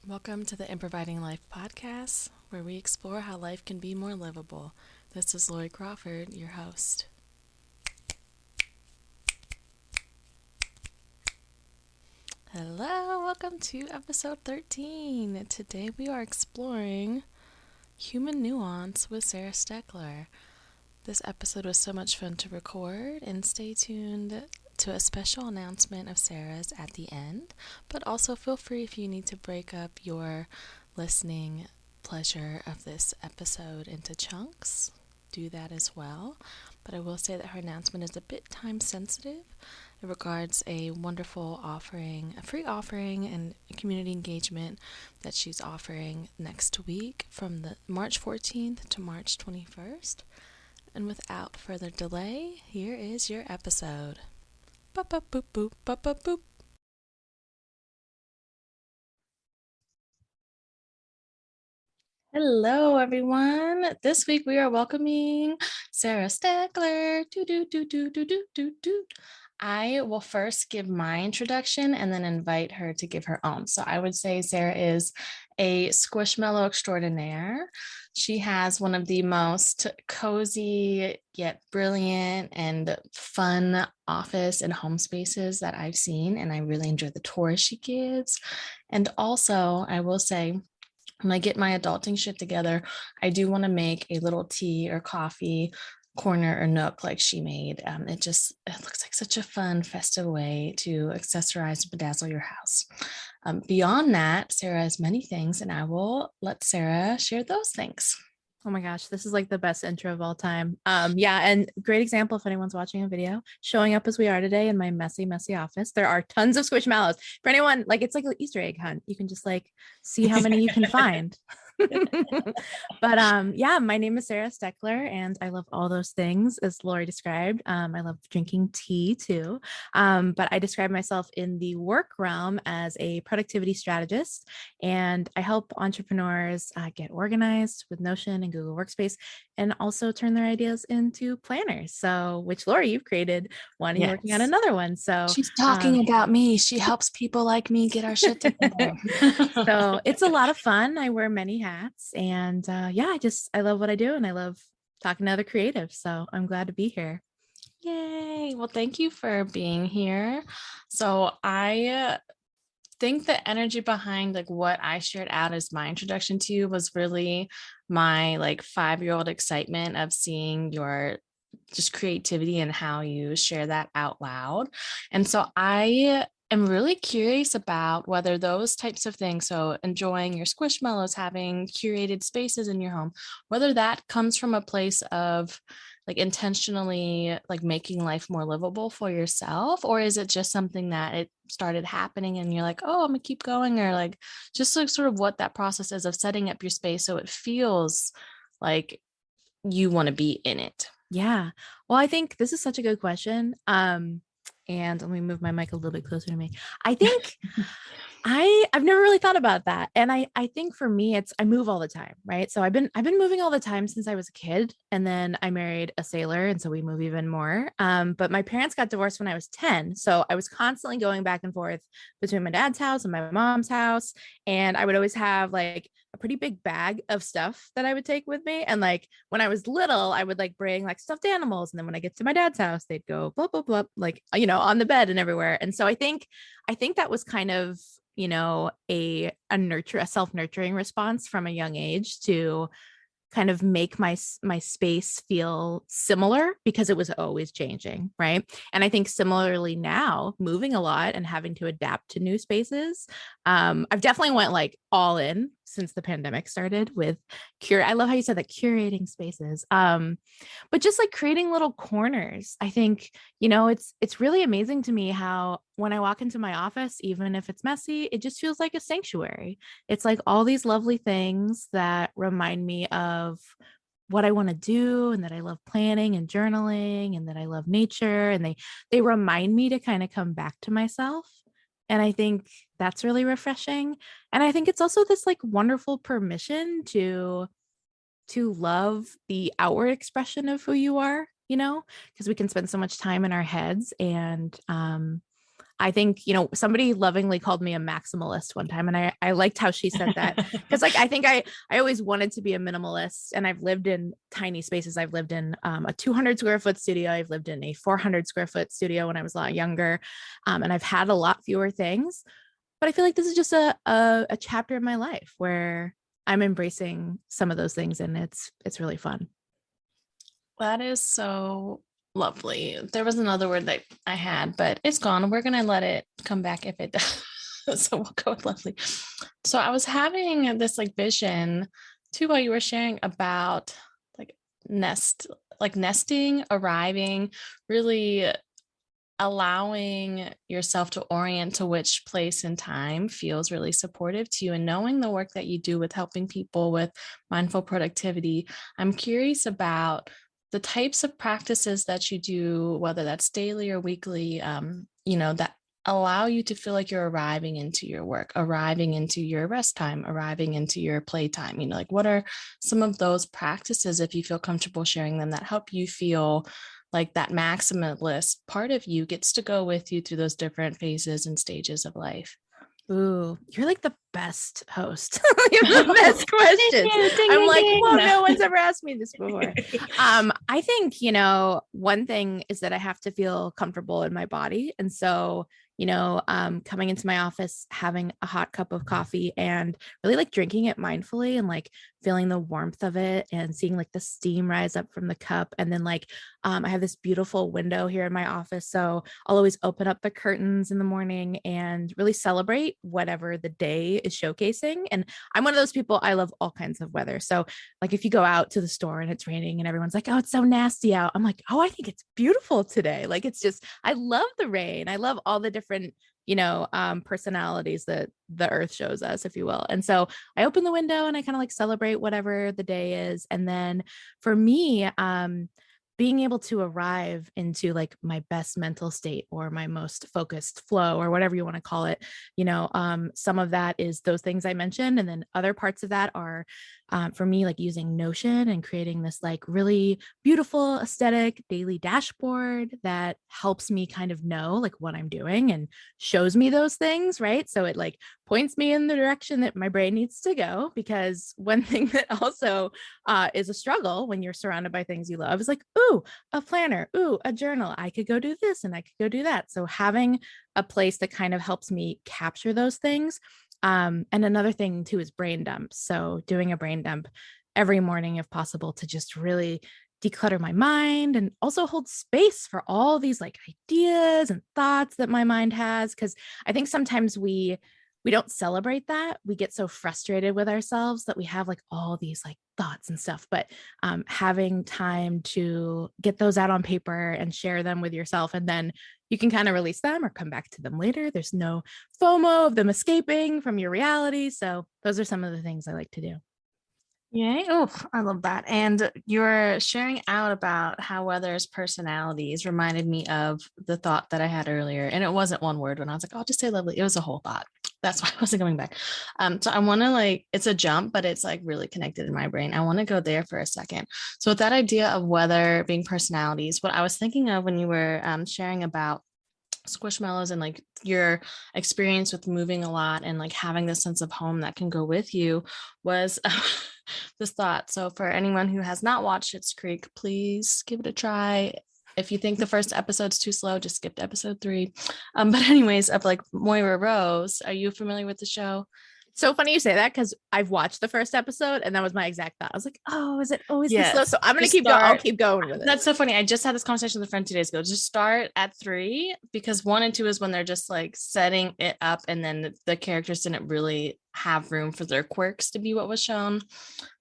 Welcome to the Improvising Life podcast, where we explore how life can be more livable. This is Lori Crawford, your host. Hello, welcome to episode 13. Today we are exploring human nuance with Sarah Steckler. This episode was so much fun to record, and stay tuned to a special announcement of Sarah's at the end, but also feel free if you need to break up your listening pleasure of this episode into chunks, do that as well. But I will say that her announcement is a bit time sensitive. It regards a wonderful offering, a free offering and community engagement that she's offering next week from the March 14th to March 21st. And without further delay, here is your episode. Boop, boop, boop, boop, boop, boop, boop. Hello, everyone. This week we are welcoming Sarah Steckler. Do, do, do, do, do, do, do, do. I will first give my introduction and then invite her to give her own. So I would say Sarah is a squishmallow extraordinaire. She has one of the most cozy yet brilliant and fun office and home spaces that I've seen, and I really enjoy the tours she gives. And also, I will say, when I get my adulting shit together, I do want to make a little tea or coffee corner or nook like she made. It looks like such a fun, festive way to accessorize and bedazzle your house. Beyond that, Sarah has many things, and I will let Sarah share those things. Oh my gosh, this is like the best intro of all time. Yeah, and great example if anyone's watching a video, showing up as we are today in my messy, messy office. There are tons of squishmallows. For anyone, like it's like an Easter egg hunt. You can just like see how many you can find. But yeah, my name is Sarah Steckler, and I love all those things as Lori described. I love drinking tea too. But I describe myself in the work realm as a productivity strategist, and I help entrepreneurs get organized with Notion and Google Workspace, and also turn their ideas into planners. So, which Lori, you've created one, and you're working on Yes. another one. So, She's talking about me. She helps people like me get our shit together. so it's a lot of fun. I wear many hats, and yeah, I love what I do, and I love talking to other creatives. So I'm glad to be here. Yay. Well, thank you for being here. So I think the energy behind like what I shared out as my introduction to you was really my like 5-year-old excitement of seeing your just creativity and how you share that out loud. And so I am really curious about whether those types of things, so enjoying your squishmallows, having curated spaces in your home, whether that comes from a place of like intentionally like making life more livable for yourself, or is it just something that it started happening and you're like, oh, I'm gonna keep going, or like just like sort of what that process is of setting up your space so it feels like you want to be in it. Yeah. Well, I think this is such a good question. And let me move my mic a little bit closer to me. I think I've never really thought about that. And I think for me it's I move all the time, right? So I've been moving all the time since I was a kid, and then I married a sailor, and so we move even more. But my parents got divorced when I was 10, so I was constantly going back and forth between my dad's house and my mom's house, and I would always have like a pretty big bag of stuff that I would take with me. And like when I was little, I would like bring like stuffed animals, and then when I get to my dad's house, they'd go blah blah blah, like on the bed and everywhere. And so I think that was kind of a self-nurturing response from a young age to kind of make my space feel similar, because it was always changing, right? And I think similarly now, moving a lot and having to adapt to new spaces, I've definitely went like all in since the pandemic started with I love how you said that, curating spaces, but just like creating little corners. I think it's really amazing to me how when I walk into my office, even if it's messy, it just feels like a sanctuary. It's like all these lovely things that remind me of what I want to do, and that I love planning and journaling, and that I love nature, and they remind me to kind of come back to myself. And I think that's really refreshing. And I think it's also this like wonderful permission to love the outward expression of who you are, because we can spend so much time in our heads. And I think, somebody lovingly called me a maximalist one time. And I liked how she said that. Cause like, I think I always wanted to be a minimalist, and I've lived in tiny spaces. I've lived in a 200 square foot studio. I've lived in a 400 square foot studio when I was a lot younger. And I've had a lot fewer things, but I feel like this is just a chapter in my life where I'm embracing some of those things, and it's really fun. That is so lovely. There was another word that I had, but it's gone. We're gonna let it come back if it does. So we'll go with lovely. So I was having this like vision too while you were sharing about like nesting, arriving, really allowing yourself to orient to which place and time feels really supportive to you, and knowing the work that you do with helping people with mindful productivity. I'm curious about the types of practices that you do, whether that's daily or weekly, that allow you to feel like you're arriving into your work, arriving into your rest time, arriving into your playtime. Like what are some of those practices, if you feel comfortable sharing them, that help you feel like that maximalist part of you gets to go with you through those different phases and stages of life? Ooh, you're like the best host. You have the best questions. Ding, I'm ding, like, ding. whoa, No. no one's ever asked me this before. I think, one thing is that I have to feel comfortable in my body. And so, coming into my office, having a hot cup of coffee and really like drinking it mindfully and like feeling the warmth of it and seeing like the steam rise up from the cup. And then like, I have this beautiful window here in my office. So I'll always open up the curtains in the morning and really celebrate whatever the day is showcasing. And I'm one of those people, I love all kinds of weather. So like if you go out to the store and it's raining and everyone's like, oh, it's so nasty out, I'm like, oh, I think it's beautiful today. Like it's just, I love the rain. I love all the different personalities that the earth shows us, if you will. And so I open the window and I kind of like celebrate whatever the day is. And then for me, being able to arrive into like my best mental state or my most focused flow or whatever you want to call it, some of that is those things I mentioned. And then other parts of that are for me, like using Notion and creating this like really beautiful aesthetic daily dashboard that helps me kind of know like what I'm doing and shows me those things, right? So it like points me in the direction that my brain needs to go. Because one thing that also is a struggle when you're surrounded by things you love is like, ooh, a planner, ooh, a journal. I could go do this and I could go do that. So having a place that kind of helps me capture those things. And another thing too is brain dumps. So doing a brain dump every morning, if possible, to just really declutter my mind and also hold space for all these like ideas and thoughts that my mind has. Cause I think sometimes we don't celebrate that. We get so frustrated with ourselves that we have like all these like thoughts and stuff, but having time to get those out on paper and share them with yourself, and then you can kind of release them or come back to them later. There's no FOMO of them escaping from your reality. So those are some of the things I like to do. Yay. Oh, I love that. And you're sharing out about how weather's personalities reminded me of the thought that I had earlier. And it wasn't one word when I was like, oh, I'll just say lovely. It was a whole thought. That's why I wasn't coming back. So I want to like, it's a jump, but it's like really connected in my brain. I want to go there for a second. So with that idea of weather being personalities, what I was thinking of when you were sharing about squishmallows and like your experience with moving a lot and like having this sense of home that can go with you was this thought. So for anyone who has not watched Schitt's Creek, please give it a try. If you think the first episode's too slow, just skip to episode 3. But anyways, of like Moira Rose, are you familiar with the show? So funny you say that, because I've watched the first episode and that was my exact thought. I was like, oh, is it always this slow? Yes. So I'm going to Just keep going. I'll start. keep going with it. That's so funny. I just had this conversation with a friend 2 days ago. Just start at 3, because 1 and 2 is when they're just like setting it up, and then the characters didn't really have room for their quirks to be what was shown.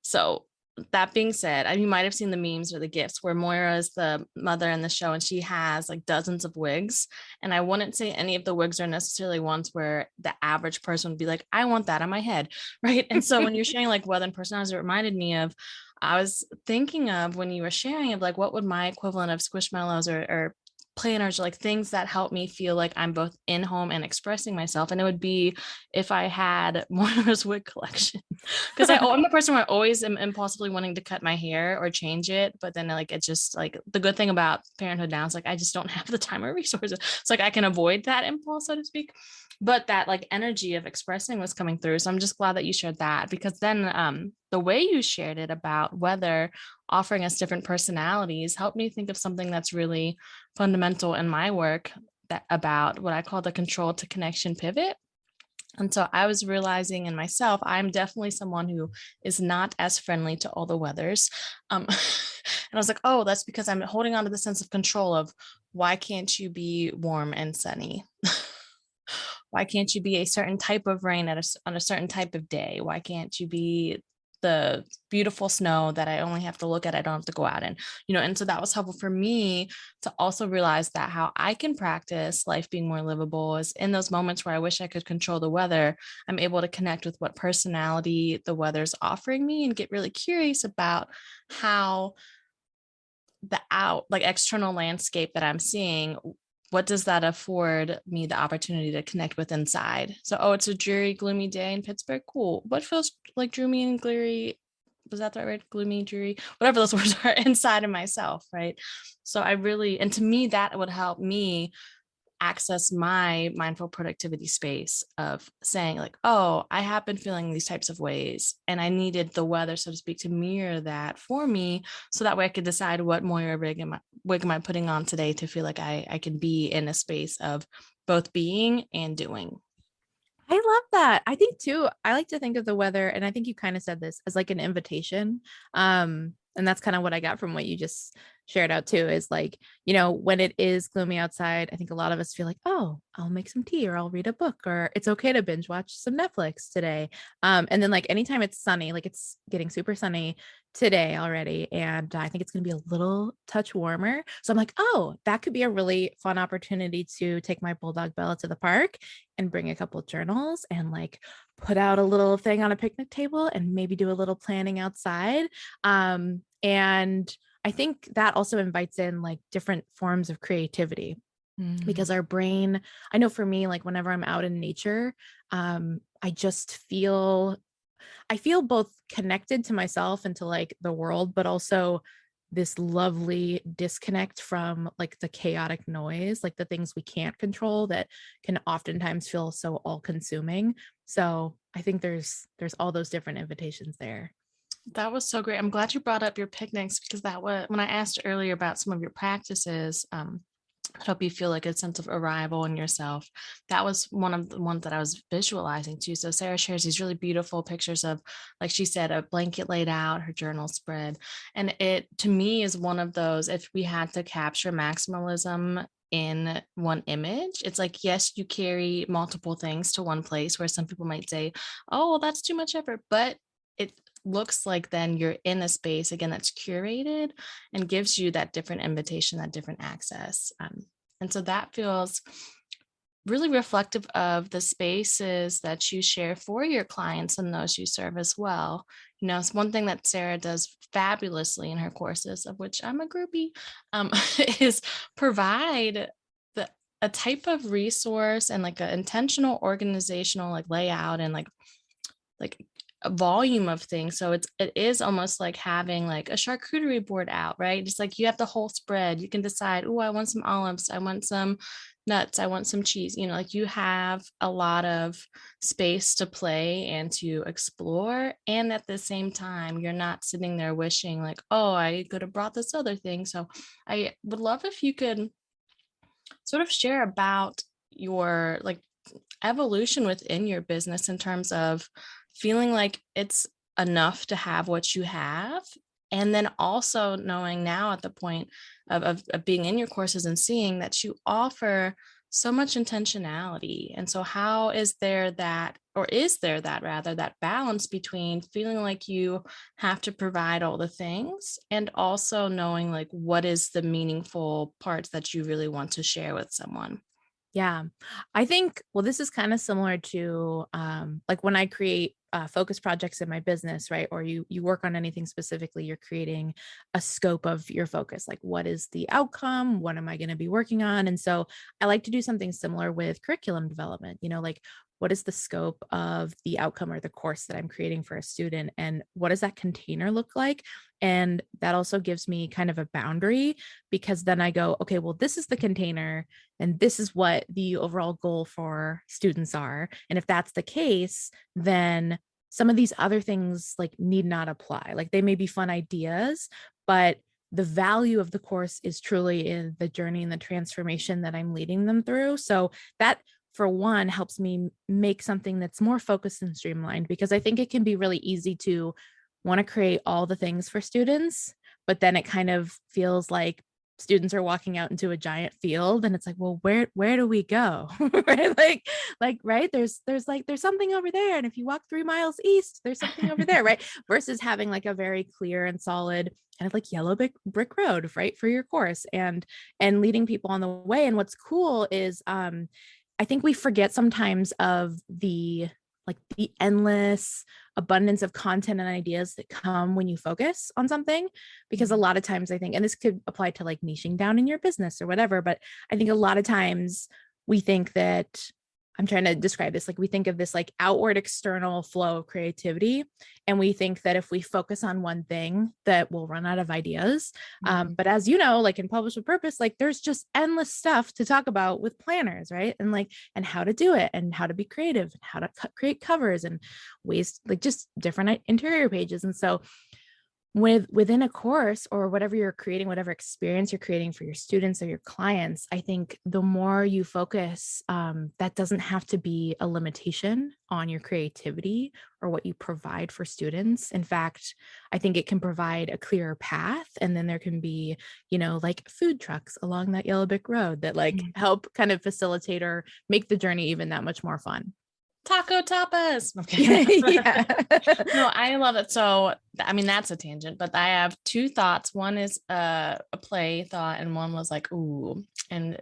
So that being said, you might have seen the memes or the gifs where Moira is the mother in the show and she has like dozens of wigs. And I wouldn't say any of the wigs are necessarily ones where the average person would be like, I want that on my head. Right. And so when you're sharing like weather and personalities, it reminded me of, I was thinking of when you were sharing of like, what would my equivalent of squishmallows or planners, or like things that help me feel like I'm both in home and expressing myself. And it would be if I had Moira's wig collection. Because I'm the person where I always am impulsively wanting to cut my hair or change it. But then like it's just like the good thing about parenthood now is like I just don't have the time or resources. It's like I can avoid that impulse, so to speak. But that like energy of expressing was coming through. So I'm just glad that you shared that, because then the way you shared it about whether offering us different personalities helped me think of something that's really fundamental in my work, that about what I call the control to connection pivot. And so I was realizing in myself, I'm definitely someone who is not as friendly to all the weathers. And I was like, oh, that's because I'm holding on to the sense of control of why can't you be warm and sunny? Why can't you be a certain type of rain on a certain type of day? Why can't you be the beautiful snow that I only have to look at? I don't have to go out and, and so that was helpful for me to also realize that how I can practice life being more livable is in those moments where I wish I could control the weather. I'm able to connect with what personality the weather's offering me and get really curious about how the like external landscape that I'm seeing, what does that afford me the opportunity to connect with inside? So, oh, it's a dreary, gloomy day in Pittsburgh. Cool. What feels like dreamy and gloomy? Was that the right word? Gloomy, dreary, whatever those words are inside of myself, right? So I really, and to me, that would help me access my mindful productivity space of saying like, oh, I have been feeling these types of ways and I needed the weather, so to speak, to mirror that for me, so that way I could decide what Moira wig am I putting on today to feel like I can be in a space of both being and doing. I love that. I think too, I like to think of the weather, and I think you kind of said this, as like an invitation. And that's kind of what I got from what you just shared out too, is like, when it is gloomy outside, I think a lot of us feel like, oh, I'll make some tea or I'll read a book, or it's okay to binge watch some Netflix today. And then like anytime it's sunny, like it's getting super sunny today already, and I think it's going to be a little touch warmer. So I'm like, oh, that could be a really fun opportunity to take my bulldog Bella to the park and bring a couple journals and like put out a little thing on a picnic table and maybe do a little planning outside. And I think that also invites in like different forms of creativity, because our brain, I know for me, like whenever I'm out in nature, I just I feel both connected to myself and to like the world, but also this lovely disconnect from like the chaotic noise, like the things we can't control that can oftentimes feel so all consuming. So I think there's all those different invitations there. That was so great. I'm glad you brought up your picnics, because that was when I asked earlier about some of your practices. Help you feel like a sense of arrival in yourself. That was one of the ones that I was visualizing too. So Sarah shares these really beautiful pictures of, like she said, a blanket laid out, her journal spread. And it, to me, is one of those, if we had to capture maximalism in one image, it's like, yes, you carry multiple things to one place, where some people might say, oh, well, that's too much effort. But it looks like then you're in a space again that's curated and gives you that different invitation, that different access. And so that feels really reflective of the spaces that you share for your clients and those you serve as well. It's one thing that Sarah does fabulously in her courses, of which I'm a groupie, is provide a type of resource and like an intentional organizational like layout and like a volume of things. So it is almost like having like a charcuterie board out, right? Just like you have the whole spread. You can decide, oh, I want some olives, I want some nuts, I want some cheese. Like you have a lot of space to play and to explore. And at the same time, you're not sitting there wishing like, oh, I could have brought this other thing. So I would love if you could sort of share about your like evolution within your business in terms of feeling like it's enough to have what you have, and then also knowing now at the point of being in your courses and seeing that you offer so much intentionality. And so how is there that, or is there that rather, that balance between feeling like you have to provide all the things and also knowing like what is the meaningful parts that you really want to share with someone? Yeah. I think, well, this is kind of similar to like when I create focus projects in my business, right? Or you work on anything specifically, you're creating a scope of your focus. Like, what is the outcome? What am I going to be working on? And so I like to do something similar with curriculum development, like what is the scope of the outcome or the course that I'm creating for a student? And what does that container look like? And that also gives me kind of a boundary, because then I go, okay, well, this is the container and this is what the overall goal for students are. And if that's the case, then some of these other things like need not apply. Like they may be fun ideas, but the value of the course is truly in the journey and the transformation that I'm leading them through. So that, for one, helps me make something that's more focused and streamlined, because I think it can be really easy to want to create all the things for students, but then it kind of feels like students are walking out into a giant field and it's like, well, where do we go? Right? Right. There's something over there. And if you walk 3 miles east, there's something over there. Right. Versus having like a very clear and solid kind of like yellow brick road, right, for your course, and leading people on the way. And what's cool is, I think we forget sometimes of the endless abundance of content and ideas that come when you focus on something. Because a lot of times I think, and this could apply to like niching down in your business or whatever, but I think a lot of times we think that, I'm trying to describe this, like we think of this like outward external flow of creativity. And we think that if we focus on one thing that we'll run out of ideas. But as you know, like in Publish with Purpose, like there's just endless stuff to talk about with planners, right? And how to do it and how to be creative and how to create covers and ways, like just different interior pages. And so within a course or whatever you're creating, whatever experience you're creating for your students or your clients, I think the more you focus, that doesn't have to be a limitation on your creativity or what you provide for students. In fact, I think it can provide a clearer path. And then there can be, like food trucks along that yellow brick road that like help kind of facilitate or make the journey even that much more fun. Taco tapas. Okay. Yeah. No, I love it. So, I mean, that's a tangent, but I have 2 thoughts. One is a play thought, and one was like, ooh, and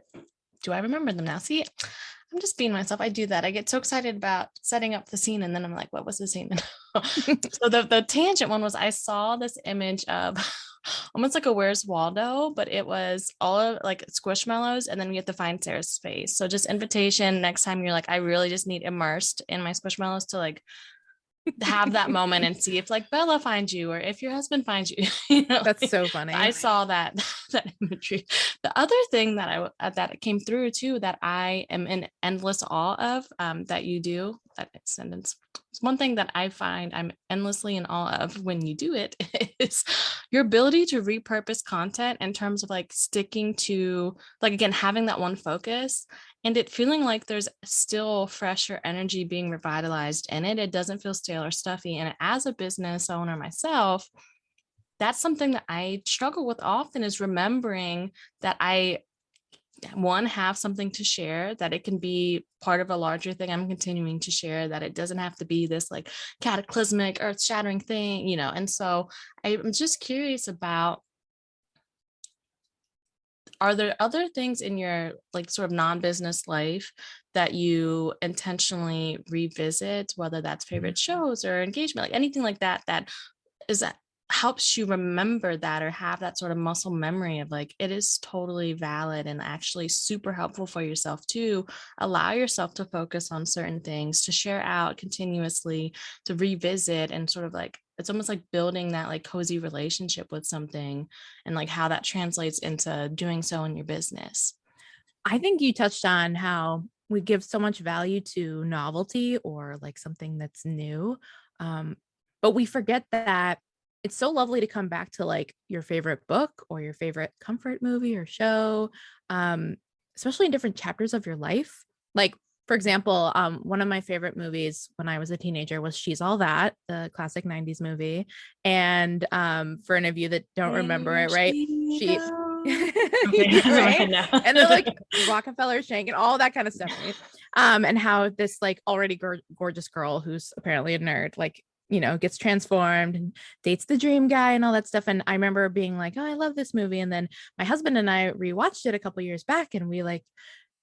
do I remember them now? See, I'm just being myself. I do that. I get so excited about setting up the scene, and then I'm like, what was the scene? So the tangent one was, I saw this image of almost like a Where's Waldo, but it was all of like Squishmallows, and then we have to find Sarah's face. So just invitation next time you're like, I really just need immersed in my Squishmallows to like have that moment and see if like Bella finds you or if your husband finds you. That's so funny. I saw that imagery. The other thing that came through too, that I am in endless awe of, that you do, that sentence, one thing that I find I'm endlessly in awe of when you do it is your ability to repurpose content in terms of like sticking to, like, again, having that one focus and it feeling like there's still fresher energy being revitalized in it. It doesn't feel stale or stuffy. And as a business owner myself, that's something that I struggle with often, is remembering that I have something to share, that it can be part of a larger thing I'm continuing to share, that it doesn't have to be this like cataclysmic earth shattering thing, and so I'm just curious about, are there other things in your like sort of non-business life that you intentionally revisit, whether that's favorite shows or engagement, like anything like that that helps you remember that or have that sort of muscle memory of like, it is totally valid and actually super helpful for yourself to allow yourself to focus on certain things, to share out continuously, to revisit, and sort of like, it's almost like building that like cozy relationship with something, and like how that translates into doing so in your business. I think you touched on how we give so much value to novelty or like something that's new. But we forget that it's so lovely to come back to like your favorite book or your favorite comfort movie or show, especially in different chapters of your life. Like, for example, one of my favorite movies when I was a teenager was She's All That, the classic 90s movie. And for any of you that don't remember it, right? She right? And then like Rockefeller Shank and all that kind of stuff, right? And how this like already gorgeous girl who's apparently a nerd, like, gets transformed and dates the dream guy and all that stuff. And I remember being like, oh, I love this movie. And then my husband and I rewatched it a couple years back, and we like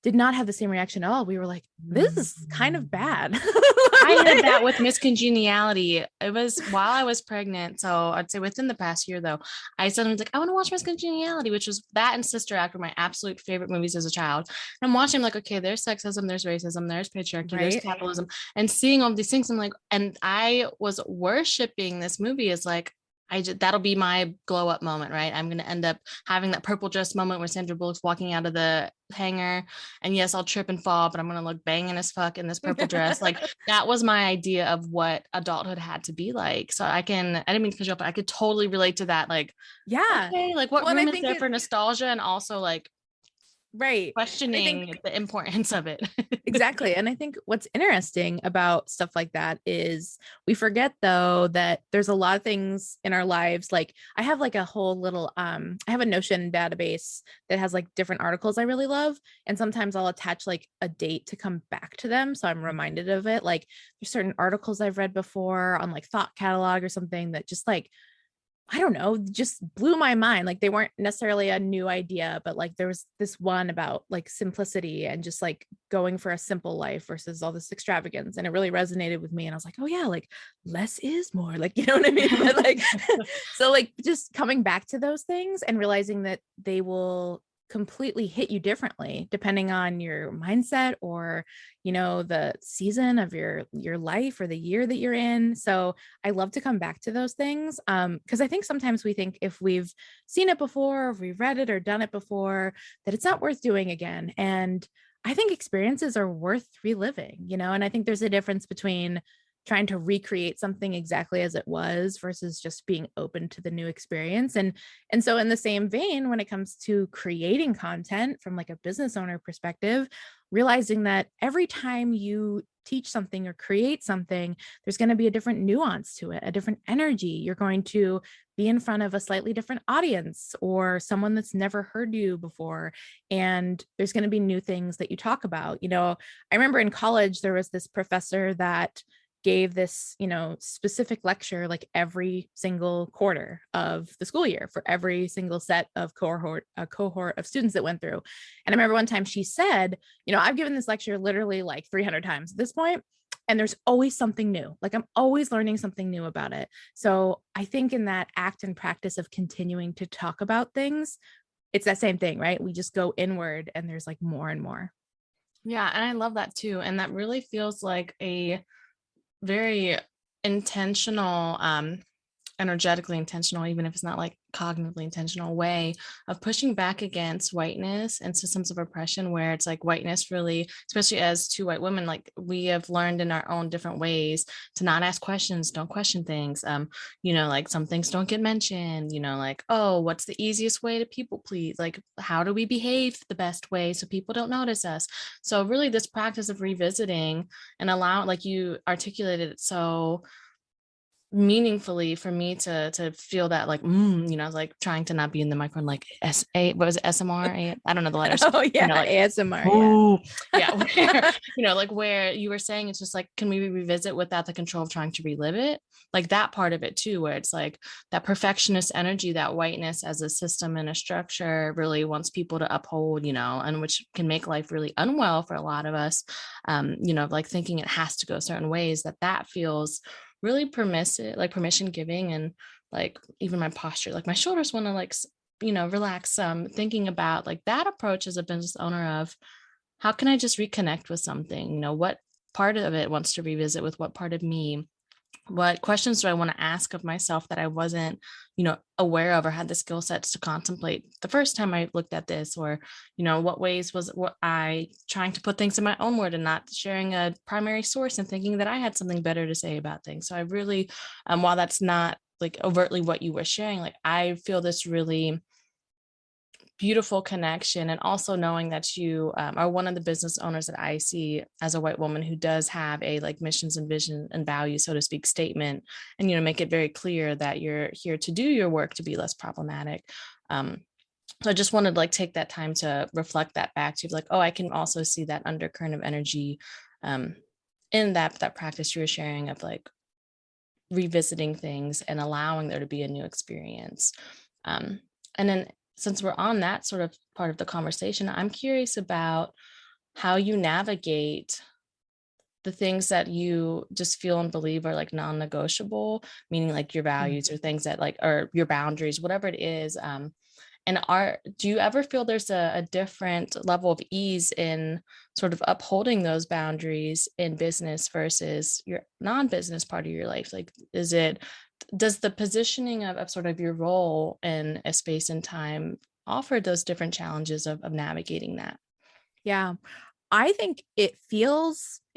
did not have the same reaction at all. We were like, this is kind of bad. I had that with Miss Congeniality. It was while I was pregnant. So I'd say within the past year, though, I suddenly was like, I want to watch Miss Congeniality, which was that and Sister Act were my absolute favorite movies as a child. And I'm watching, like, okay, there's sexism, there's racism, there's patriarchy, there's Right. capitalism, and seeing all these things. I'm like, and I was worshiping this movie as like, that'll be my glow up moment, right? I'm gonna end up having that purple dress moment where Sandra Bullock's walking out of the hangar, and yes, I'll trip and fall, but I'm gonna look banging as fuck in this purple dress. Like that was my idea of what adulthood had to be like. So I didn't mean to cut you off, but I could totally relate to that. Like, Yeah. okay, like what Well, and I room is think there for nostalgia and also like right. And I questioning think the importance of it. exactly. And I think what's interesting about stuff like that is we forget though that there's a lot of things in our lives. Like I have like a whole little I have a Notion database that has like different articles I really love. And sometimes I'll attach like a date to come back to them. So I'm reminded of it. Like there's certain articles I've read before on like Thought Catalog or something that just like I don't know, just blew my mind. Like they weren't necessarily a new idea, but like there was this one about like simplicity and just like going for a simple life versus all this extravagance. And it really resonated with me. And I was like, oh yeah, like less is more. Like, you know what I mean? But like, so like just coming back to those things and realizing that they will completely hit you differently depending on your mindset or the season of your life or the year that you're in. So I love to come back to those things because I think sometimes we think if we've seen it before, if we've read it or done it before, that it's not worth doing again. And I think experiences are worth reliving, and I think there's a difference between trying to recreate something exactly as it was versus just being open to the new experience. And so in the same vein, when it comes to creating content from like a business owner perspective, realizing that every time you teach something or create something, there's going to be a different nuance to it, a different energy. You're going to be in front of a slightly different audience or someone that's never heard you before. And there's going to be new things that you talk about. I remember in college, there was this professor that gave this, specific lecture like every single quarter of the school year for every single set of cohort of students that went through. And I remember one time she said, I've given this lecture literally like 300 times at this point, and there's always something new. Like I'm always learning something new about it. So I think in that act and practice of continuing to talk about things, it's that same thing, right? We just go inward and there's like more and more. Yeah, and I love that too. And that really feels like a very intentional, energetically intentional, even if it's not like cognitively intentional way of pushing back against whiteness and systems of oppression, where it's like whiteness really, especially as two white women, like we have learned in our own different ways to not ask questions, don't question things. Like some things don't get mentioned, like, oh, what's the easiest way to people please? Like, how do we behave the best way so people don't notice us? So really this practice of revisiting and allow, like you articulated it so meaningfully for me to feel that like I was like trying to not be in the microphone like what was it, SMR? I don't know the letters, Oh yeah, like ASMR. oh yeah, where, like where you were saying it's just like, can we revisit without the control of trying to relive it, like that part of it too, where it's like that perfectionist energy that whiteness as a system and a structure really wants people to uphold, and which can make life really unwell for a lot of us, like thinking it has to go certain ways, that feels really permissive, like permission giving. And like even my posture, like my shoulders want to like relax, thinking about like that approach as a business owner of how can I just reconnect with something, what part of it wants to revisit with what part of me, what questions do I want to ask of myself that I wasn't, aware of or had the skill sets to contemplate the first time I looked at this, or, what ways was what I trying to put things in my own word and not sharing a primary source and thinking that I had something better to say about things. So I really, while that's not like overtly what you were sharing, like I feel this really beautiful connection, and also knowing that you are one of the business owners that I see as a white woman who does have a like missions and vision and values, so to speak, statement, and make it very clear that you're here to do your work to be less problematic. So I just wanted to like take that time to reflect that back to like, oh, I can also see that undercurrent of energy in that practice you were sharing of like revisiting things and allowing there to be a new experience. And then since we're on that sort of part of the conversation, I'm curious about how you navigate the things that you just feel and believe are like non-negotiable, meaning like your Mm. values or things that like, or your boundaries, whatever it is. And do you ever feel there's a different level of ease in sort of upholding those boundaries in business versus your non-business part of your life? Like, does the positioning of sort of your role in a space and time offer those different challenges of navigating that? Yeah. I think it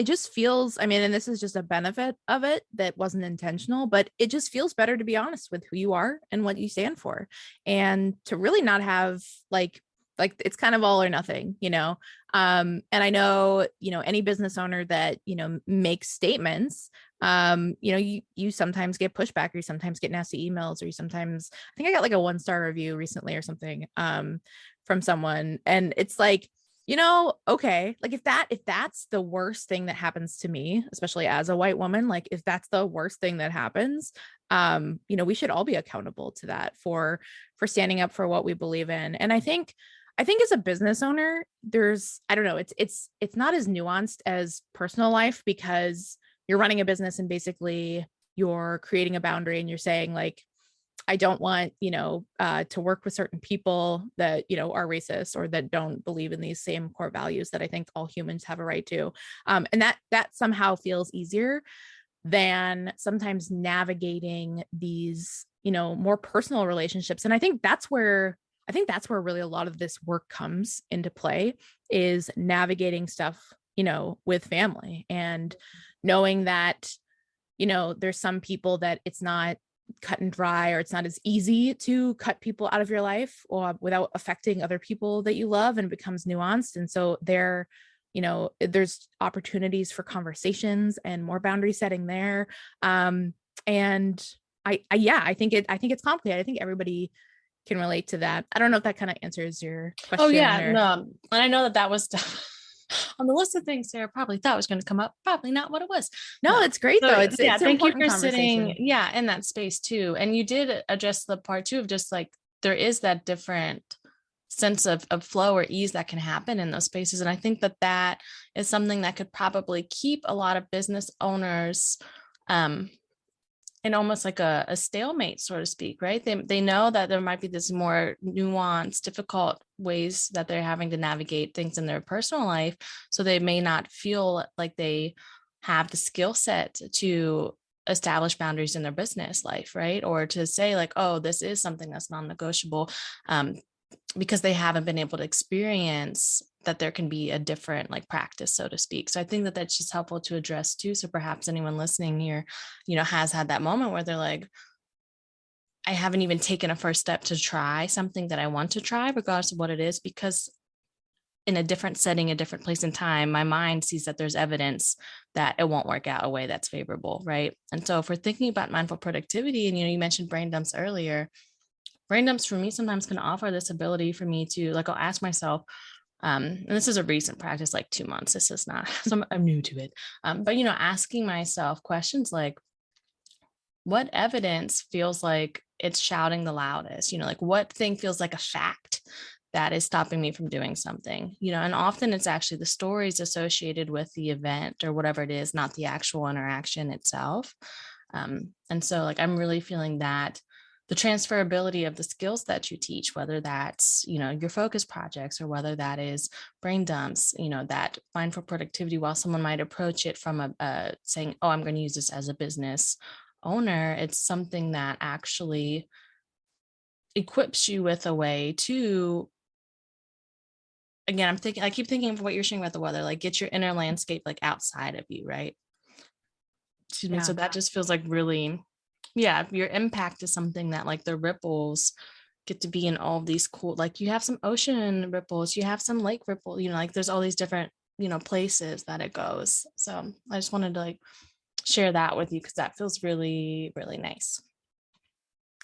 just feels, I mean, and this is just a benefit of it that wasn't intentional, but it just feels better to be honest with who you are and what you stand for. And to really not have like it's kind of all or nothing, you know. And I know, you know, any business owner that, you know, makes statements, you know, you sometimes get pushback, or you sometimes get nasty emails, or you sometimes, I think I got like a 1-star review recently or something, from someone. And it's like, you know, okay, like if that's the worst thing that happens to me, especially as a white woman, like if that's the worst thing that happens, you know, we should all be accountable to that for standing up for what we believe in. And I think as a business owner, there's, I don't know, it's not as nuanced as personal life, because you're running a business and basically you're creating a boundary and you're saying like, I don't want, you know, to work with certain people that, you know, are racist or that don't believe in these same core values that I think all humans have a right to. And that somehow feels easier than sometimes navigating these, you know, more personal relationships. And I think that's where really a lot of this work comes into play, is navigating stuff, you know, with family, and knowing that, you know, there's some people that it's not cut and dry, or it's not as easy to cut people out of your life or without affecting other people that you love, and it becomes nuanced. And so there, you know, there's opportunities for conversations and more boundary setting there. And yeah, I think it's complicated. I think everybody can relate to that. I don't know if that kind of answers your Oh question yeah, or. no, and I know that was on the list of things Sarah probably thought was going to come up. Probably not what it was. No, No. it's great So though. It's yeah, an thank you important for sitting, conversation. yeah, in that space too. And you did address the part too of just like there is that different sense of flow or ease that can happen in those spaces. And I think that that is something that could probably keep a lot of business owners um in almost like a stalemate, so to speak, right? They know that there might be this more nuanced, difficult ways that they're having to navigate things in their personal life. So they may not feel like they have the skill set to establish boundaries in their business life, right? Or to say like, oh, this is something that's non-negotiable. Because they haven't been able to experience that there can be a different like practice, so to speak. So I think that that's just helpful to address too. So perhaps anyone listening here, you know, has had that moment where they're like, I haven't even taken a first step to try something that I want to try, regardless of what it is, because in a different setting, a different place and time, my mind sees that there's evidence that it won't work out a way that's favorable, right? And so if we're thinking about mindful productivity, and you know, you mentioned brain dumps earlier, brain dumps for me sometimes can offer this ability for me to like, I'll ask myself, and this is a recent practice, like 2 months, this is not so I'm new to it, but you know, asking myself questions like, what evidence feels like it's shouting the loudest, you know, like what thing feels like a fact that is stopping me from doing something, you know? And often it's actually the stories associated with the event or whatever it is, not the actual interaction itself. And so like I'm really feeling that the transferability of the skills that you teach, whether that's, you know, your focus projects or whether that is brain dumps, you know, that mindful productivity, while someone might approach it from a saying, oh, I'm going to use this as a business owner, it's something that actually equips you with a way to, again, I keep thinking of what you're saying about the weather, like get your inner landscape like outside of you, right? Excuse me. So Yeah. that just feels like really, yeah, your impact is something that like the ripples get to be in all of these cool, like you have some ocean ripples, you have some lake ripple, you know, like there's all these different, you know, places that it goes. So I just wanted to like share that with you because that feels really, really nice.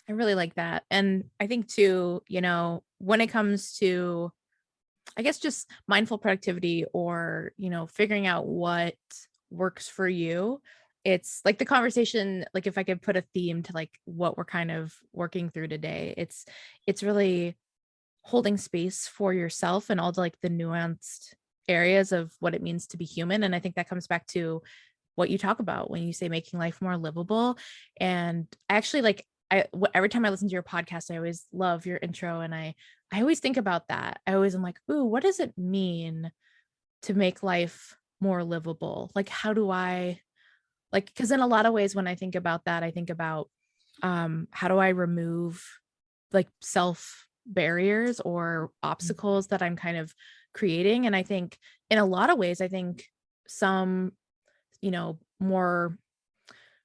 I really like that. And I think too, you know, when it comes to, I guess, just mindful productivity, or, you know, figuring out what works for you, it's like the conversation, like if I could put a theme to like what we're kind of working through today, it's really holding space for yourself and all the like the nuanced areas of what it means to be human. And I think that comes back to what you talk about when you say making life more livable. And I actually like, every time I listen to your podcast, I always love your intro. And I always think about that. I always am like, ooh, what does it mean to make life more livable? Like, how do I, like, because in a lot of ways, when I think about that, I think about how do I remove like self barriers or obstacles that I'm kind of creating. And I think in a lot of ways, I think some, more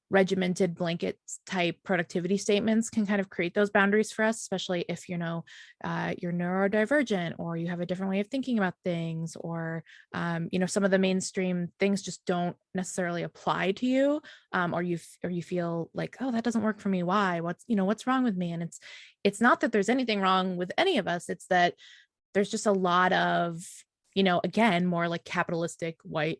regimented blanket type productivity statements can kind of create those boundaries for us, especially if you're neurodivergent, or you have a different way of thinking about things, or some of the mainstream things just don't necessarily apply to you, or you feel like, oh, that doesn't work for me. Why? What's wrong with me? And it's not that there's anything wrong with any of us. It's that there's just a lot of, again, more like capitalistic white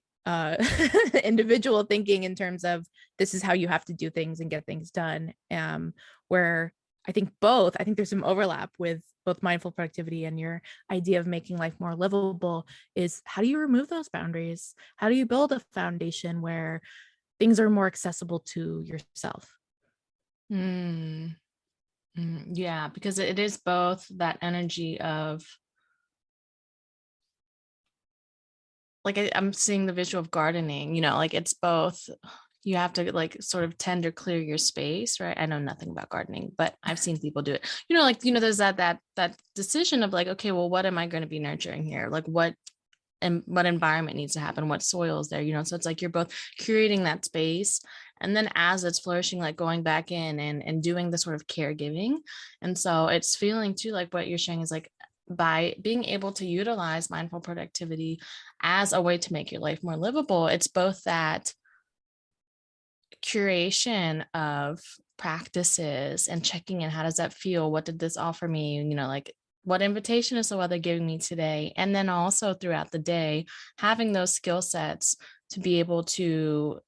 individual thinking in terms of this is how you have to do things and get things done. Where I think there's some overlap with both mindful productivity and your idea of making life more livable. Is how do you remove those boundaries? How do you build a foundation where things are more accessible to yourself? Yeah, because it is both that energy of like I'm seeing the visual of gardening, like it's both, you have to like sort of tend or clear your space, right? I know nothing about gardening, but I've seen people do it. There's that decision of like, okay, well, what am I going to be nurturing here? Like what environment needs to happen, what soil is there, so it's like you're both curating that space, and then as it's flourishing, like going back in and doing the sort of caregiving. And so it's feeling too like what you're sharing is like, by being able to utilize mindful productivity as a way to make your life more livable, it's both that curation of practices and checking in, how does that feel, what did this offer me, like what invitation is the weather giving me today, and then also throughout the day having those skill sets to be able to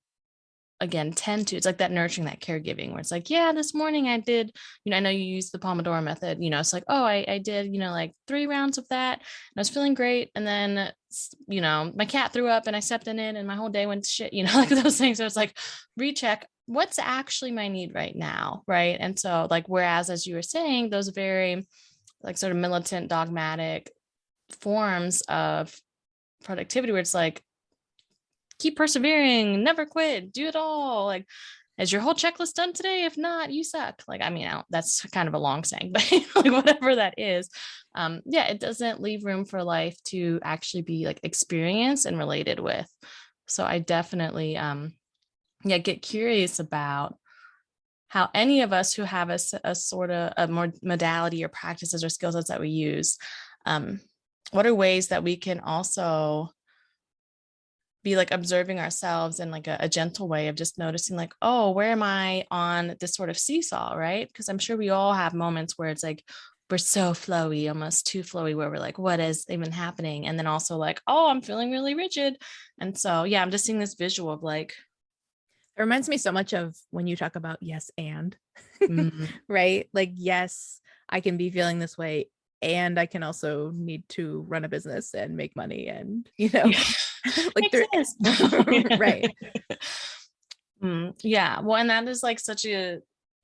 again tend to, it's like that nurturing, that caregiving, where it's like, yeah, this morning I did, I know you use the Pomodoro method, it's like, oh, I did, like 3 rounds of that and I was feeling great, and then my cat threw up and I stepped in it and my whole day went to shit, like those things. So it's like recheck what's actually my need right now, right? And so like, whereas as you were saying, those very like sort of militant dogmatic forms of productivity where it's like, keep persevering, never quit, do it all. Like, is your whole checklist done today? If not, you suck. Like, I mean, that's kind of a long saying, but like whatever that is, yeah, it doesn't leave room for life to actually be like experienced and related with. So I definitely, get curious about how any of us who have a sort of a more modality or practices or skill sets that we use, what are ways that we can also be like observing ourselves in like a gentle way of just noticing like, oh, where am I on this sort of seesaw, right? Because I'm sure we all have moments where it's like we're so flowy, almost too flowy, where we're like, what is even happening? And then also like, oh, I'm feeling really rigid. And so yeah, I'm just seeing this visual of like, it reminds me so much of when you talk about yes and mm, right? Like, yes, I can be feeling this way, and I can also need to run a business and make money, and yeah, like they're right. Yeah, well, and that is like such a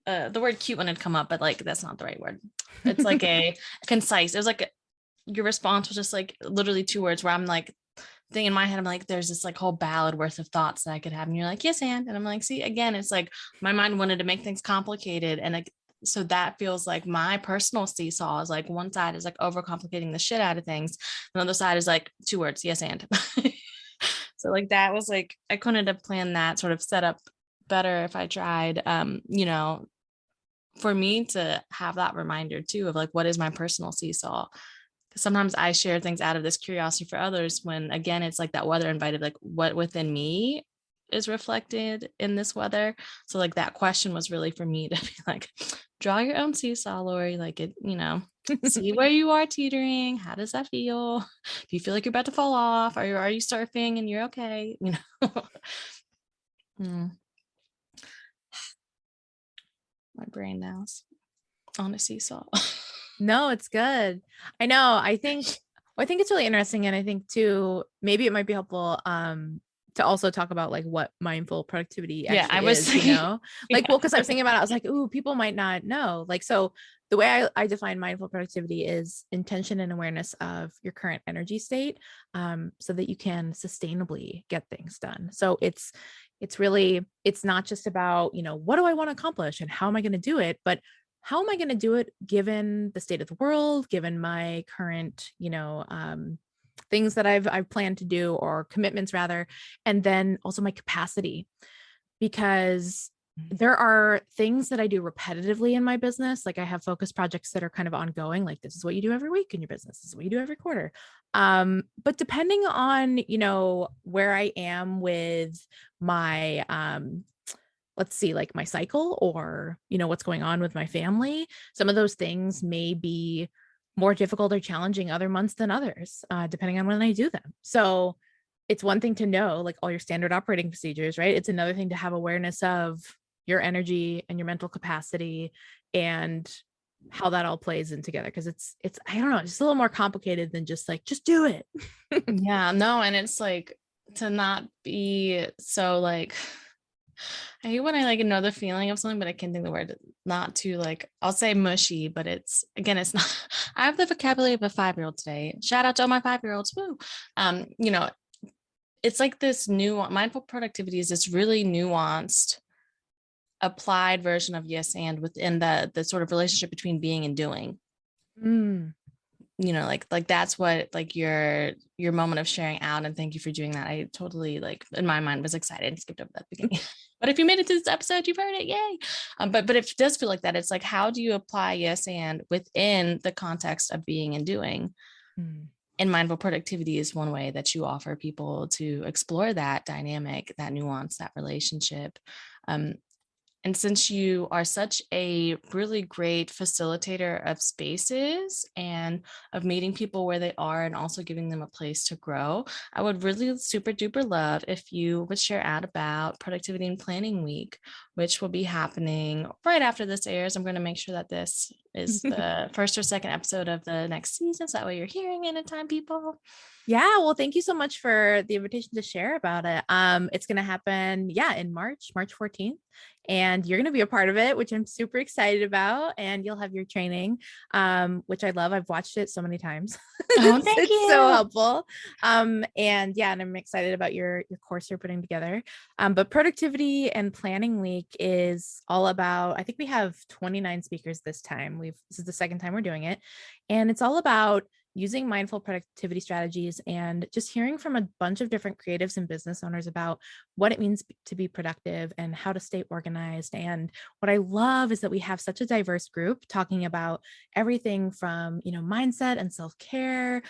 the word cute one had come up, but like that's not the right word. It's like a concise. It was like your response was just like literally 2 words where I'm like thing in my head, I'm like, there's this like whole ballad worth of thoughts that I could have. And you're like, yes, and I'm like, see, again, it's like my mind wanted to make things complicated. And like, so that feels like my personal seesaw is like one side is like overcomplicating the shit out of things. The other side is like 2 words, yes, and. So like that was like, I couldn't have planned that sort of setup better if I tried, for me to have that reminder too of like, what is my personal seesaw? Sometimes I share things out of this curiosity for others when again it's like that weather invited, like what within me is reflected in this weather. So like that question was really for me to be like, draw your own seesaw, Lori, like it, see where you are teetering. How does that feel? Do you feel like you're about to fall off? Are you surfing and you're okay? Hmm. My brain now's on a seesaw. No, it's good. I know. I think Well, I think it's really interesting. And I think too, maybe it might be helpful to also talk about like what mindful productivity Yeah, I actually was is, you thinking, know? Like, yeah. well, because I was thinking about it, I was like, ooh, people might not know. Like, so the way I define mindful productivity is intention and awareness of your current energy state, so that you can sustainably get things done. So it's really, it's not just about, what do I want to accomplish and how am I going to do it, but how am I going to do it given the state of the world, given my current, things that I've planned to do, or commitments rather, and then also my capacity, because there are things that I do repetitively in my business. Like I have focus projects that are kind of ongoing. Like this is what you do every week in your business. This is what you do every quarter. But depending on, where I am with my, let's see, like my cycle, or, what's going on with my family, some of those things may be more difficult or challenging other months than others, depending on when I do them. So it's one thing to know like all your standard operating procedures, right? It's another thing to have awareness of your energy and your mental capacity and how that all plays in together. Cause it's, I don't know, it's a little more complicated than just like, just do it. Yeah, no, and it's like to not be so like I hate when I like know the feeling of something, but I can't think the word, not too like I'll say mushy, but it's again, it's not I have the vocabulary of a 5-year-old today. Shout out to all my 5-year-olds. Woo. You know, it's like this new mindful productivity is this really nuanced applied version of yes and within the sort of relationship between being and doing. Mm. Like that's what like your moment of sharing out, and thank you for doing that. I totally like in my mind was excited and skipped over that beginning. But if you made it to this episode, you've heard it, yay. But it does feel like that. It's like, how do you apply yes and within the context of being and doing? Mm. And mindful productivity is one way that you offer people to explore that dynamic, that nuance, that relationship. um, and since you are such a really great facilitator of spaces and of meeting people where they are and also giving them a place to grow, I would really super duper love if you would share out about Productivity and Planning Week, which will be happening right after this airs. I'm going to make sure that this is the first or second episode of the next season. So that way you're hearing it in time, people. Yeah, well, thank you so much for the invitation to share about it. It's going to happen, yeah, in March 14th, and you're going to be a part of it, which I'm super excited about. And you'll have your training, which I love. I've watched it so many times. Oh, it's, thank it's so you. helpful. And yeah, and I'm excited about your course you're putting together. But Productivity and Planning Week is all about, I think we have 29 speakers this time. This is the second time we're doing it, and it's all about using mindful productivity strategies and just hearing from a bunch of different creatives and business owners about what it means to be productive and how to stay organized. And what I love is that we have such a diverse group talking about everything from, mindset and self-care,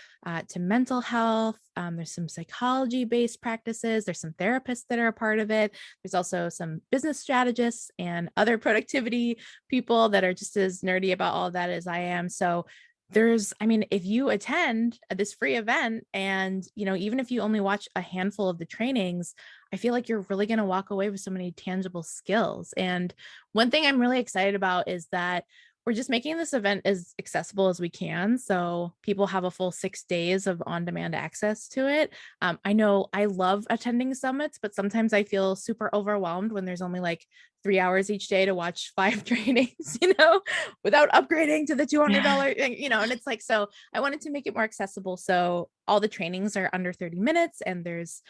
to mental health. There's some psychology-based practices. There's some therapists that are a part of it. There's also some business strategists and other productivity people that are just as nerdy about all of that as I am. So if you attend this free event and, even if you only watch a handful of the trainings, I feel like you're really going to walk away with so many tangible skills. And one thing I'm really excited about is that we're just making this event as accessible as we can. So people have a full 6 days of on-demand access to it. I know I love attending summits, but sometimes I feel super overwhelmed when there's only like 3 hours each day to watch 5 trainings, without upgrading to the $200, and it's like, so I wanted to make it more accessible. So all the trainings are under 30 minutes and there's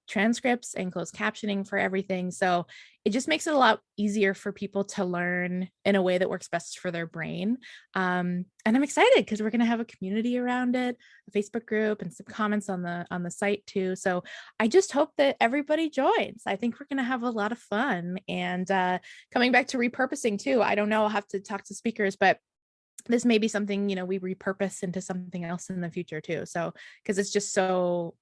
transcripts and closed captioning for everything. So it just makes it a lot easier for people to learn in a way that works best for their brain. And I'm excited because we're going to have a community around it, a Facebook group, and some comments on the site too. So I just hope that everybody joins. I think we're going to have a lot of fun. And coming back to repurposing too, I don't know, I'll have to talk to speakers, but this may be something, we repurpose into something else in the future too. So, because it's just so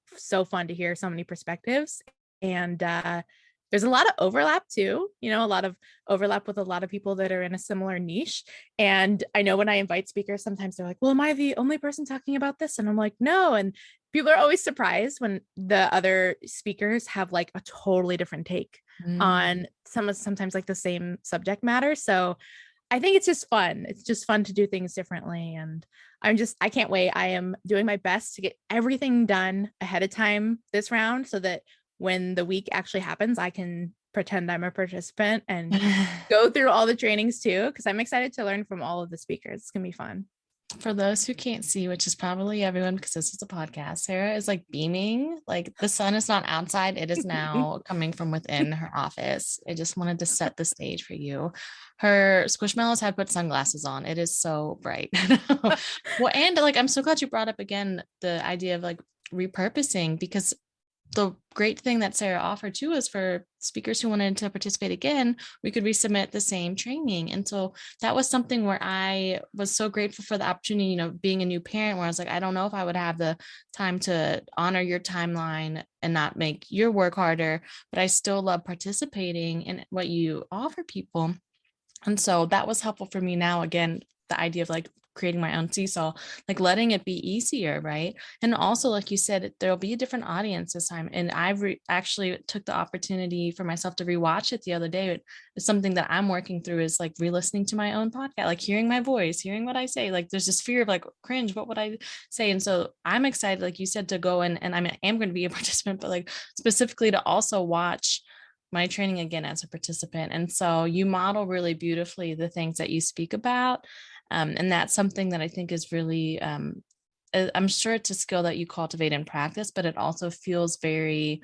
fun to hear so many perspectives. And there's a lot of overlap too, a lot of overlap with a lot of people that are in a similar niche. And I know when I invite speakers, sometimes they're like, well, am I the only person talking about this? And I'm like, no. And people are always surprised when the other speakers have like a totally different take on sometimes like the same subject matter. So I think it's just fun. It's just fun to do things differently. And I can't wait. I am doing my best to get everything done ahead of time this round so that when the week actually happens, I can pretend I'm a participant and go through all the trainings too, because I'm excited to learn from all of the speakers. It's going to be fun. For those who can't see, which is probably everyone because this is a podcast, Sarah is like beaming. Like the sun is not outside. It is now coming from within her office. I just wanted to set the stage for you. Her Squishmallows had put sunglasses on. It is so bright. Well, and like, I'm so glad you brought up again the idea of like repurposing, because the great thing that Sarah offered too is for speakers who wanted to participate again, we could resubmit the same training. And so that was something where I was so grateful for the opportunity, you know, being a new parent, where I was like, I don't know if I would have the time to honor your timeline and not make your work harder, but I still love participating in what you offer people. And so that was helpful for me now. Again, the idea of like creating my own seesaw, like letting it be easier, right? And also, like you said, there'll be a different audience this time. And I've actually took the opportunity for myself to rewatch it the other day. It's something that I'm working through, is like re-listening to my own podcast, like hearing my voice, hearing what I say. Like there's this fear of like cringe, what would I say? And so I'm excited, like you said, to go in, and I am going to be a participant, but like specifically to also watch my training again as a participant. And so you model really beautifully the things that you speak about. And that's something that I think is really, I'm sure it's a skill that you cultivate and practice, but it also feels very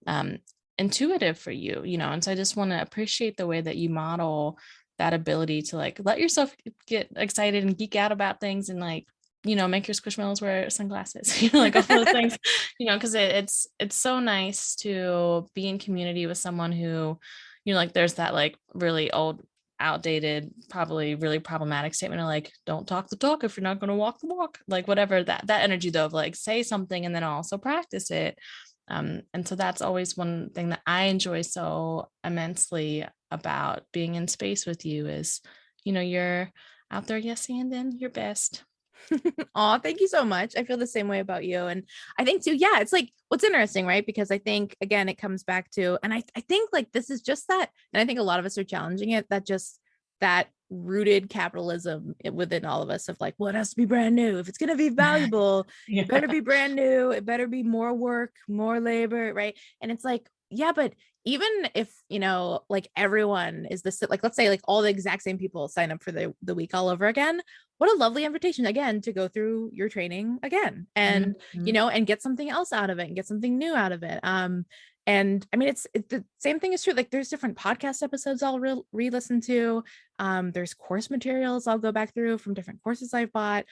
um, intuitive for you, you know? And so I just want to appreciate the way that you model that ability to like let yourself get excited and geek out about things, and like, you know, make your squishmallows wear sunglasses, you know, like all those things, you know, because it's so nice to be in community with someone who, you know, like there's that like really old, outdated, probably really problematic statement of like, don't talk the talk if you're not going to walk the walk, like whatever, that energy though of like say something and then also practice it. And so that's always one thing that I enjoy so immensely about being in space with you is, you know, you're out there, yes, and then your best. Oh, thank you so much. I feel the same way about you. And I think too, yeah, it's like what's interesting, right? Because I think again, it comes back to, and I think like this is just that, and I think a lot of us are challenging it, that just that rooted capitalism within all of us of like, well, it has to be brand new. If it's gonna be valuable, Yeah. it better be brand new, it better be more work, more labor, right? And it's like, yeah, but even if, you know, like everyone is this, like let's say like all the exact same people sign up for the week all over again, what a lovely invitation again to go through your training again and you Mhm. know, and get something else out of it and get something new out of it. And I mean, it's the same thing is true. Like there's different podcast episodes I'll re-listen to. There's course materials I'll go back through from different courses I've bought.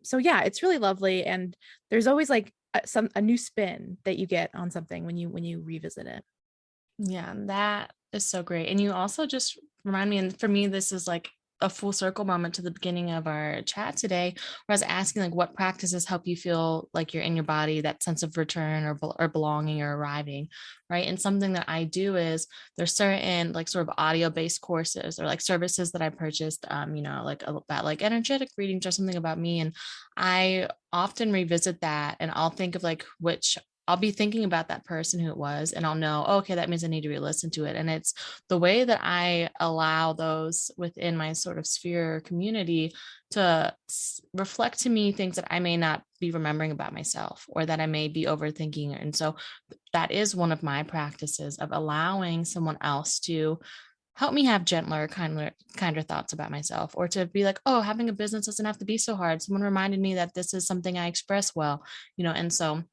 So yeah, it's really lovely. And there's always like a new spin that you get on something when you revisit it. Yeah, that is so great. And you also just remind me, and for me, this is like a full circle moment to the beginning of our chat today, where I was asking like what practices help you feel like you're in your body, that sense of return or belonging or arriving, right? And something that I do is there's certain like sort of audio-based courses or like services that I purchased, you know, like about like energetic readings or something about me. And I often revisit that and I'll think of like which I'll be thinking about that person who it was, and I'll know, oh, okay, that means I need to re-listen to it. And it's the way that I allow those within my sort of sphere or community to reflect to me things that I may not be remembering about myself or that I may be overthinking. And so that is one of my practices of allowing someone else to help me have gentler, kinder thoughts about myself, or to be like, oh, having a business doesn't have to be so hard. Someone reminded me that this is something I express well, you know, and so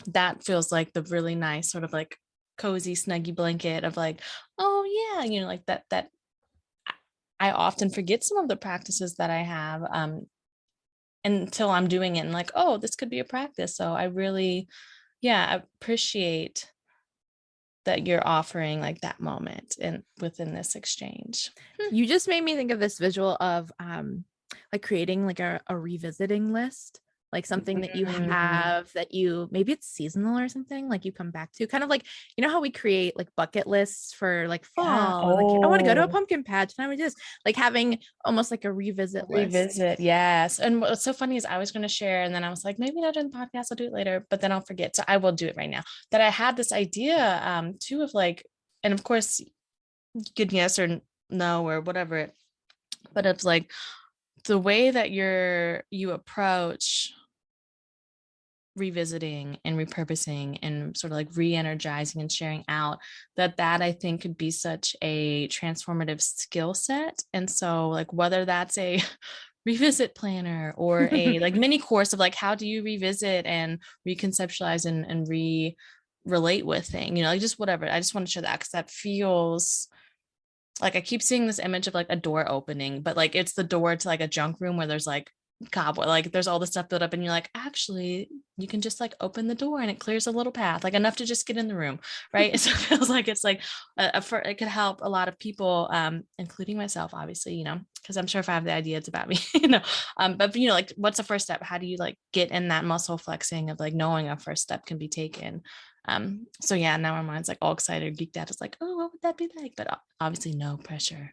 that feels like the really nice sort of like cozy snuggy blanket of like, oh yeah, you know, like that I often forget some of the practices that I have until I'm doing it and like, oh, this could be a practice. So I really, yeah, appreciate that you're offering like that moment and within this exchange. You just made me think of this visual of like creating like a revisiting list, like something that you Mm, have that you maybe it's seasonal or something like you come back to, kind of like, you know how we create like bucket lists for like yeah. fall, like I want to go to a Oh, pumpkin patch and I would just like having almost like a revisit list. revisit. Yes. And what's so funny is I was going to share, and then I was like, maybe not in the podcast, I'll do it later, but then I'll forget. So I will do it right now. That I had this idea too of like, and of course, you could yes or no or whatever But it's like the way that you approach revisiting and repurposing and sort of like re-energizing and sharing out, that I think could be such a transformative skill set. And so like whether that's a revisit planner or a like mini course of like how do you revisit and reconceptualize and relate with thing, like just whatever. I just want to share that because that feels like I keep seeing this image of like a door opening, but like it's the door to like a junk room where there's like cobweb, like there's all this stuff built up, and you're like, actually, you can just like open the door and it clears a little path, like enough to just get in the room, right? So it feels like it's like it could help a lot of people, including myself, obviously, because I'm sure if I have the idea, it's about me, but like, what's the first step? How do you like get in that muscle flexing of like knowing a first step can be taken? So yeah, now our mind's like all excited, geeked out. It's like, oh, what would that be like? But obviously, no pressure.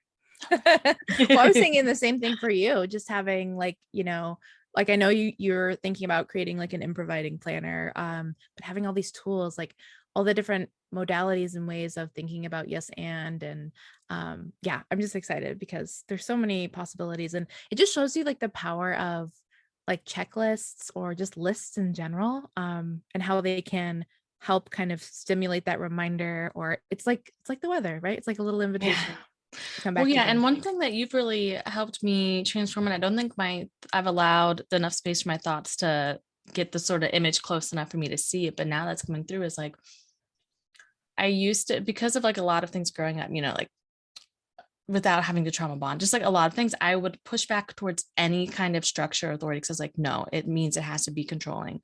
Well, I was thinking the same thing for you, just having like, like I know you're thinking about creating like an improvising planner, but having all these tools, like all the different modalities and ways of thinking about yes and yeah, I'm just excited because there's so many possibilities, and it just shows you like the power of like checklists or just lists in general, and how they can help kind of stimulate that reminder, or it's like the weather, right? It's like a little Yeah. invitation to come Well, back yeah, and again. one thing that you've really helped me transform, and I don't think I've allowed enough space for my thoughts to get the sort of image close enough for me to see it, but now that's coming through is like I used to, because of like a lot of things growing up, like without having to trauma bond, just like a lot of things, I would push back towards any kind of structure or authority because it's like, no, it means it has to be controlling.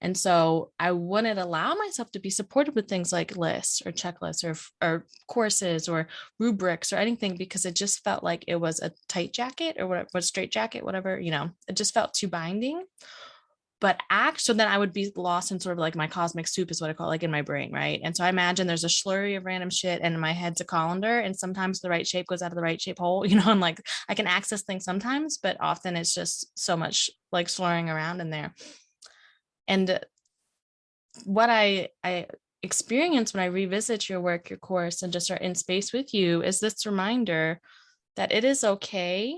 And so I wouldn't allow myself to be supported with things like lists or checklists or courses or rubrics or anything because it just felt like it was a tight jacket or whatever, straight jacket, whatever, it just felt too binding. But so then I would be lost in sort of like my cosmic soup is what I call it, like in my brain, right? And so I imagine there's a slurry of random shit and my head's a colander, and sometimes the right shape goes out of the right shape hole, and like I can access things sometimes, but often it's just so much like slurring around in there. And what I experience when I revisit your work, your course, and just are in space with you is this reminder that it is okay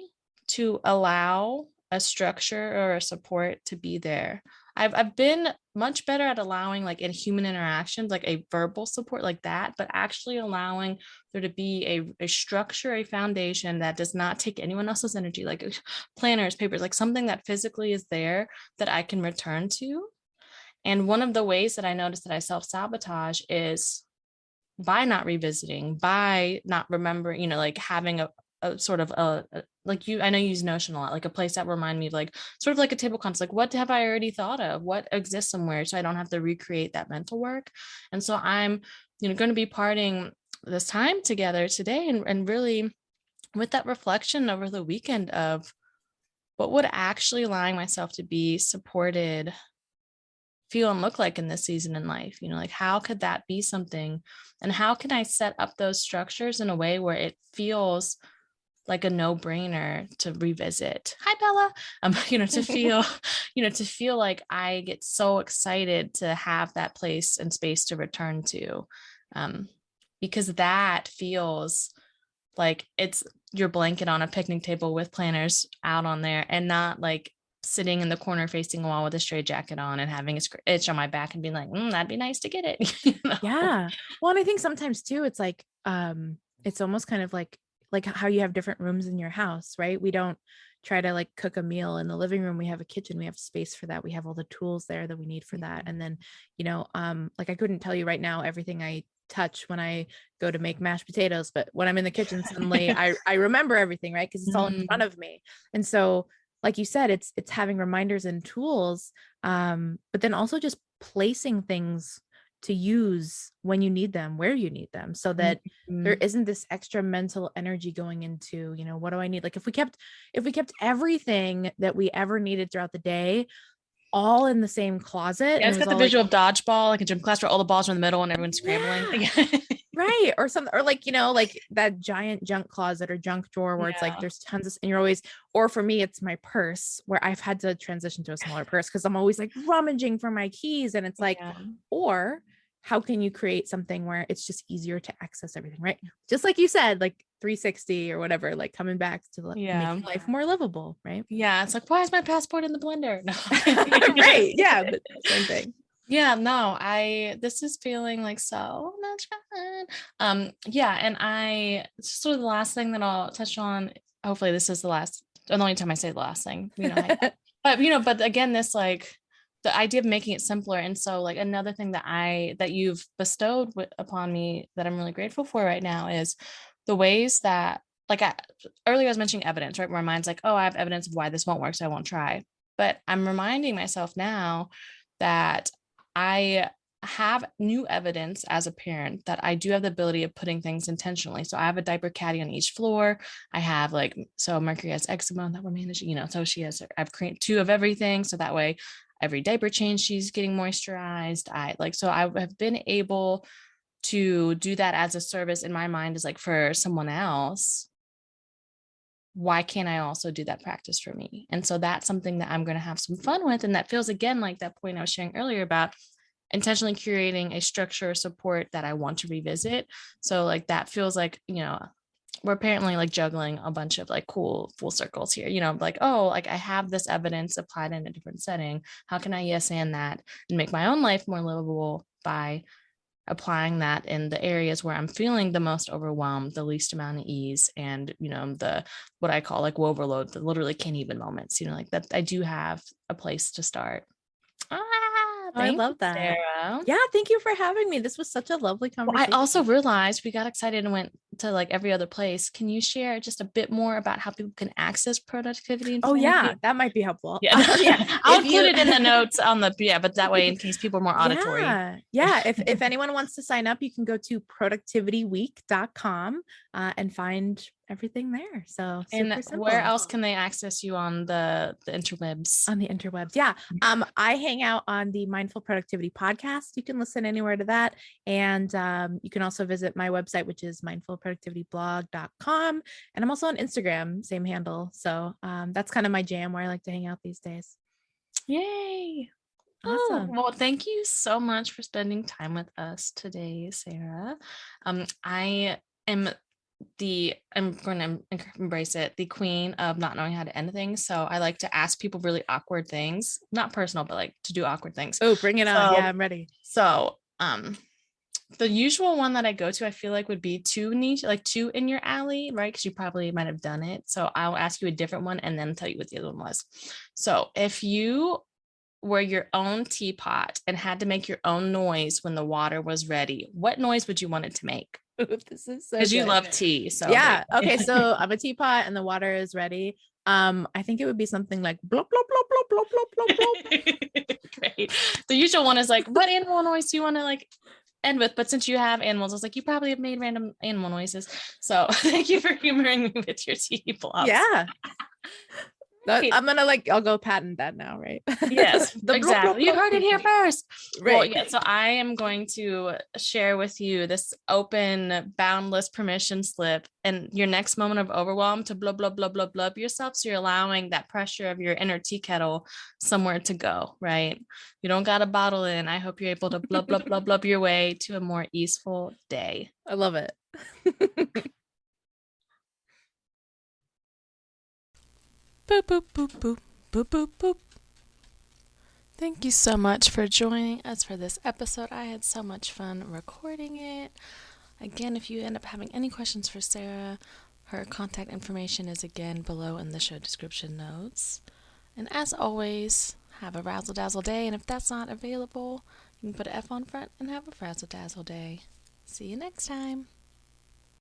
to allow a structure or a support to be there. I've been much better at allowing like in human interactions, like a verbal support like that, but actually allowing there to be a structure, a foundation that does not take anyone else's energy, like planners, papers, like something that physically is there that I can return to. And one of the ways that I notice that I self-sabotage is by not revisiting, by not remembering, like having a sort of like I know you use Notion a lot, like a place that remind me of like sort of like a table of contents, like what have I already thought of? What exists somewhere so I don't have to recreate that mental work. And so I'm, going to be parting this time together today and really with that reflection over the weekend of what would actually allowing myself to be supported feel and look like in this season in life, like how could that be something, and how can I set up those structures in a way where it feels like a no-brainer to revisit. Hi Bella. To feel to feel like I get so excited to have that place and space to return to, because that feels like it's your blanket on a picnic table with planners out on there, and not like sitting in the corner facing a wall with a straight jacket on and having a itch on my back and being like, that'd be nice to get it. Yeah. Well, and I think sometimes too, it's like, it's almost kind of like how you have different rooms in your house, right? We don't try to like cook a meal in the living room. We have a kitchen, we have space for that. We have all the tools there that we need for that. And then, like I couldn't tell you right now everything I touch when I go to make mashed potatoes, but when I'm in the kitchen, suddenly I remember everything, right? Because it's all in front of me. And so, like you said, it's having reminders and tools, but then also just placing things to use when you need them, where you need them, so that there isn't this extra mental energy going into, what do I need? Like if we kept everything that we ever needed throughout the day all in the same closet, Yeah, and it it's was got the all like, visual of dodgeball, like a gym class where all the balls are in the middle and everyone's scrambling. yeah, right, or something, or like, like that giant junk closet or junk drawer where it's like Yeah. there's tons of, and you're always, or for me it's my purse where I've had to transition to a smaller purse because I'm always like rummaging for my keys, and it's like, Yeah. or how can you create something where it's just easier to access everything, right? Just like you said, like 360 or whatever, like coming back to Yeah. making life more livable, right? Yeah. It's like, why is my passport in the blender? No. Right. Yeah, but same thing. Yeah, no, this is feeling like so much fun. Yeah, and sort of the last thing that I'll touch on, hopefully this is the only time I say the last thing, but again, this like the idea of making it simpler. And so like another thing that you've bestowed upon me that I'm really grateful for right now is the ways that like earlier I was mentioning evidence, right? Where my mind's like, oh, I have evidence of why this won't work, so I won't try. But I'm reminding myself now that I have new evidence as a parent that I do have the ability of putting things intentionally. So I have a diaper caddy on each floor. I have so Mercury has eczema that we're managing, so I've created 2 of everything. So that way every diaper change, she's getting moisturized. So I have been able to do that as a service in my mind is like for someone else. Why can't I also do that practice for me? And so that's something that I'm going to have some fun with. And that feels again like that point I was sharing earlier about intentionally curating a structure or support that I want to revisit. So like that feels like, we're apparently like juggling a bunch of like cool full circles here, like, oh, like I have this evidence applied in a different setting. How can I yes and that and make my own life more livable by applying that in the areas where I'm feeling the most overwhelmed, the least amount of ease, and the what I call like overload, the literally can't even moments, like that I do have a place to start. I Thank you, love that. Sarah. Yeah, thank you for having me. This was such a lovely Well, I conversation. also realized we got excited and went to like every other place. Can you share just a bit more about how people can access productivity and Oh family? yeah, that might be helpful. Yeah, Yeah, I'll if include you it in the notes on but that way, in case people are more auditory. yeah, if anyone wants to sign up, you can go to productivityweek.com and find everything there. So And super where simple. else can they access you on the interwebs? On the interwebs. Yeah. I hang out on the Mindful Productivity podcast. You can listen anywhere to that. And you can also visit my website, which is mindfulproductivityblog.com. And I'm also on Instagram, same handle. So that's kind of my jam where I like to hang out these days. Yay. Oh, Awesome. well, thank you so much for spending time with us today, Sarah. I am I'm going to embrace it, the queen of not knowing how to end things. So I like to ask people really awkward things, not personal, but like to do awkward things. Oh, bring it on. Yeah, I'm ready. So, the usual one that I go to, I feel like would be too niche, like too in your alley, right? Because you probably might have done it. So I'll ask you a different one and then tell you what the other one was. So if you were your own teapot and had to make your own noise when the water was ready, what noise would you want it to make? Ooh, this is so Because you good. love tea. So Yeah. Okay. So I'm a teapot and the water is ready. I think it would be something like blop, blop, blop, blop, blop, blop, blop, blop. Great. The usual one is like, what animal noise do you want to like end with? But since you have animals, it's like you probably have made random animal noises. So thank you for humoring me with your tea plops. Yeah. I'm gonna I'll go patent that now, right? Yes, exactly. You heard it here first. Right. Well, yeah. So I am going to share with you this open, boundless permission slip, and your next moment of overwhelm to blah blah blah blah blah yourself. So you're allowing that pressure of your inner tea kettle somewhere to go. Right. You don't got to bottle in. I hope you're able to blah blah blah blah your way to a more easeful day. I love it. Boop boop boop boop boop boop boop. Thank you so much for joining us for this episode. I had so much fun recording it. Again, if you end up having any questions for Sarah, her contact information is again below in the show description notes. And as always, have a razzle dazzle day. And if that's not available, you can put an F on front and have a frazzle dazzle day. See you next time.